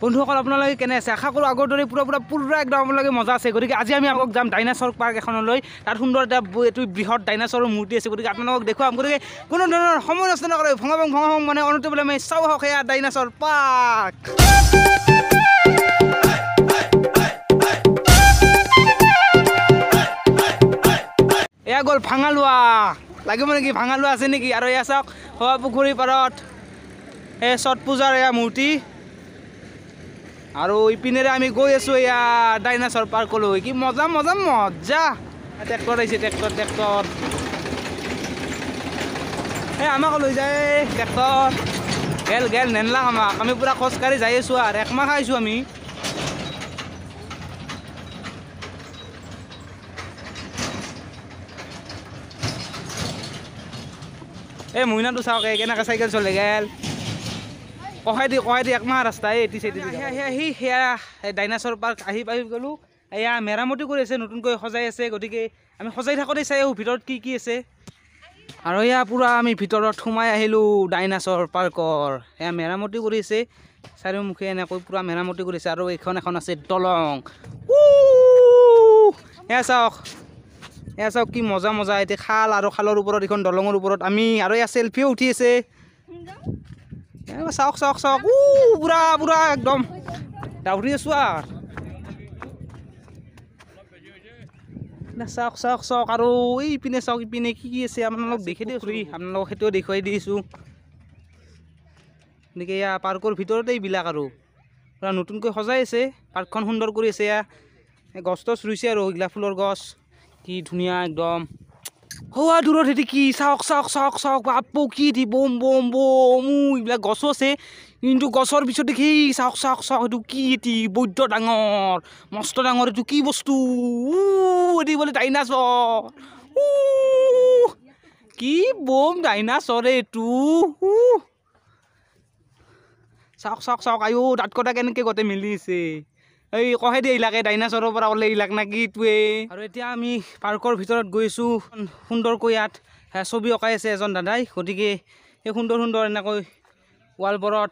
বন্ধুসকল আপোনালোকে কেনে আছে আশা কৰোঁ আগৰ দৰে পুৰা একদম আপোনালোকে মজা আছে গতিকে আজি আমি আকৌ যাম ডাইনাছৰ পাৰ্ক এখনলৈ তাত সুন্দৰ এটা এইটো বৃহৎ ডাইনাছৰৰ মূৰ্তি আছে গতিকে আপোনালোকক দেখুৱাম গতিকে কোনো ধৰণৰ সময় নষ্ট নকৰে ভঙাভং মানে অনুতে বোলে আমি চাওঁ হওক এয়া ডাইনাছৰ পাৰ্ক এয়া গ'ল ভাঙালোৱা লাগিব নেকি ভাঙালোৱা আছে নেকি আৰু এয়া চাওক হোৱা পুখুৰী পাৰত এই ছট পূজাৰ এয়া মূৰ্তি আৰু ইপিনেৰে আমি গৈ আছোঁ এয়া ডাইনাছৰ পাৰ্কলৈ কি মজা মজা মজা ট্ৰেক্টৰ আহিছে ট্ৰেক্টৰ এই আমাক লৈ যায় ট্ৰেক্টৰ গেল নেনলা আমাক আমি পূৰা খোজকাঢ়ি যাই আছোঁ আৰু একমাহ খাইছোঁ আমি এই মইনাটো চাওক কেনেকৈ চাইকেল চলে গেল কহাই দি একমাহ ৰাস্তা এটি আহি সেয়া ডাইনাছৰ পাৰ্ক আহি গ'লোঁ এয়া মেৰামতি কৰি আছে নতুনকৈ সজাই আছে গতিকে আমি সজাই থাকোঁতেই চাই আহোঁ ভিতৰত কি আছে আৰু এয়া পূৰা আমি ভিতৰত সোমাই আহিলোঁ ডাইনাছৰ পাৰ্কৰ এয়া মেৰামতি কৰি আছে চাৰিওমুখে এনেকৈ পূৰা মেৰামতি কৰিছে আৰু এখন আছে দলং এয়া চাওক কি মজা এতিয়া খাল আৰু খালৰ ওপৰত এইখন দলঙৰ ওপৰত আমি আৰু এয়া চেল্ফিও উঠি আছে চাওক পুৰা একদম ডাউৰি আছোঁ আৰু চাওক আৰু এইপিনে চাওক ইপিনে কি আছে আপোনালোক দেখি দিছোঁ আপোনালোকক সেইটোও দেখুৱাই দিছোঁ গতিকে এয়া পাৰ্কৰ ভিতৰতে এইবিলাক আৰু পূৰা নতুনকৈ সজাই আছে পাৰ্কখন সুন্দৰ কৰি আছে এয়া গছ টছ ৰুইছে আৰু এইবিলাক ফুলৰ গছ কি ধুনীয়া একদম হোৱা দূৰত সেটি কি চাওক বাপু কি দি বম এইবিলাক গছো আছে কিন্তু গছৰ পিছত দেখি চাওক এইটো কি এটি বৈদ্য ডাঙৰ মস্ত ডাঙৰ এইটো কি বস্তু এটি বোলে ডাইনাছৰ কি বম ডাইনাছৰ এইটো চাওক আয়ো দাঁত কটা কেনেকৈ গোটেই মিলিছে এই কহে দিয়ে এইবিলাকে ডাইনাছৰৰ পৰা ওলাই এইবিলাক নাকি এইটোৱে আৰু এতিয়া আমি পাৰ্কৰ ভিতৰত গৈছোঁ সুন্দৰকৈ ইয়াত ছবি অঁকাই আছে এজন দাদাই গতিকে এই সুন্দৰ এনেকৈ ৱালবোৰত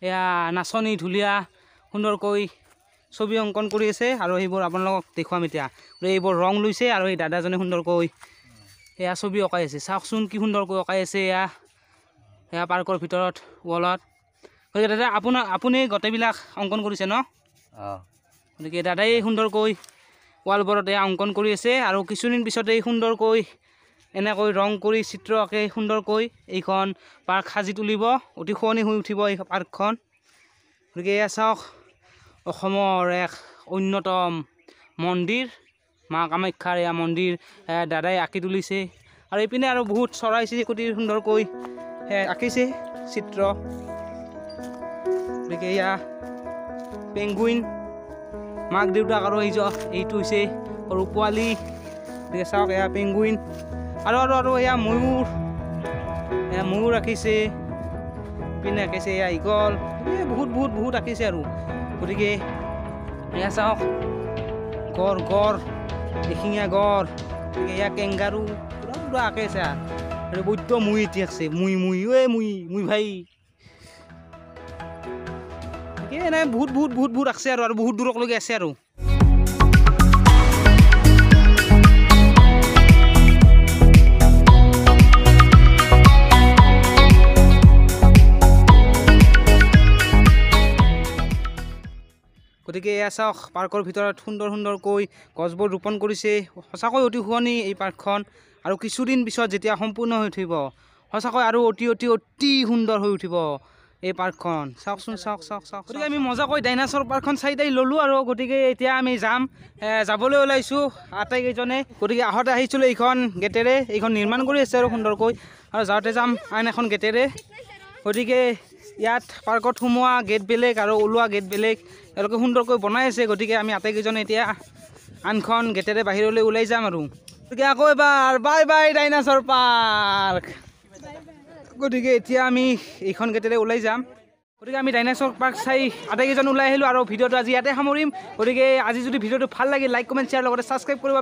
এয়া নাচনী ঢুলীয়া সুন্দৰকৈ ছবি অংকন কৰি আছে আৰু সেইবোৰ আপোনালোকক দেখুৱাম এতিয়া এইবোৰ ৰং লৈছে আৰু এই দাদাজনে সুন্দৰকৈ এয়া ছবি অঁকাই আছে চাওকচোন কি সুন্দৰকৈ অঁকাই আছে এয়া পাৰ্কৰ ভিতৰত ৱালত গতিকে দাদা আপুনি গোটেইবিলাক অংকন কৰিছে ন গতিকে দাদাই সুন্দৰকৈ ৱালবোৰত এয়া অংকন কৰি আছে আৰু কিছুদিন পিছতে সুন্দৰকৈ এনেকৈ ৰং কৰি চিত্ৰ আঁকি সুন্দৰকৈ এইখন পাৰ্ক সাজি তুলিব অতি শুৱনি হৈ উঠিব এই পাৰ্কখন গতিকে এয়া চাওক অসমৰ এক অন্যতম মন্দিৰ মা কামাখ্যাৰ এয়া মন্দিৰ দাদাই আঁকি তুলিছে আৰু এইপিনে আৰু বহুত চৰাই চিৰিকটি সুন্দৰকৈ আঁকিছে চিত্ৰ গতিকে এয়া পেংগুইন মাক দেউতাক আৰু এইটো হৈছে সৰু পোৱালি গতিকে চাওক এয়া পেংগুইন আৰু এয়া ময়ূৰ ৰাখিছে পিনে আঁকিছে এয়া ইগল বহুত আঁকিছে আৰু গতিকে এয়া চাওক গড় এশিঙীয়া গড় গতিকে এয়া কেংগাৰু পুৰা আঁকিছে আৰু বৈদ্য মুই এটি আছে মুই ভাই এনে বহুত আছে আৰু বহুত দূৰলৈকে আছে আৰু গতিকে এয়া চাওক পাৰ্কৰ ভিতৰত সুন্দৰকৈ গছবোৰ ৰোপণ কৰিছে সঁচাকৈ অতি শুৱনি এই পাৰ্কখন আৰু কিছুদিন পিছত যেতিয়া সম্পূৰ্ণ হৈ উঠিব সঁচাকৈ আৰু অতি সুন্দৰ হৈ উঠিব এই পাৰ্কখন চাওকচোন চাওক গতিকে আমি মজাকৈ ডাইনাছৰ পাৰ্কখন চাই ল'লোঁ আৰু গতিকে এতিয়া আমি যাবলৈ ওলাইছোঁ আটাইকেইজনে গতিকে আহোঁতে আহিছিলোঁ এইখন গেটেৰে এইখন নিৰ্মাণ কৰি আছে আৰু সুন্দৰকৈ আৰু যাওঁতে যাম আন এখন গেটেৰে গতিকে ইয়াত পাৰ্কত সোমোৱা গেট বেলেগ আৰু ওলোৱা গেট বেলেগ এওঁলোকে সুন্দৰকৈ বনাই আছে গতিকে আমি আটাইকেইজনে এতিয়া আনখন গেটেৰে বাহিৰলৈ ওলাই যাম আৰু গতিকে আকৌ এবাৰ বাই ডাইনাছৰ পাৰ্ক গতিকে এতিয়া আমি এইখন গেটেৰে ওলাই যাম গতিকে আমি ডাইনাছৰ পাৰ্ক চাই আটাইকেইজন ওলাই আহিলোঁ আৰু ভিডিঅ'টো আজি ইয়াতে সামৰিম গতিকে আজি যদি ভিডিঅ'টো ভাল লাগে লাইক কমেণ্ট শ্বেয়াৰ লগতে ছাবস্ক্ৰাইব কৰিব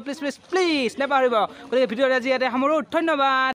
প্লিজ নেপাহৰিব গতিকে ভিডিঅ'টো আজি ইয়াতে সামৰোঁ ধন্যবাদ।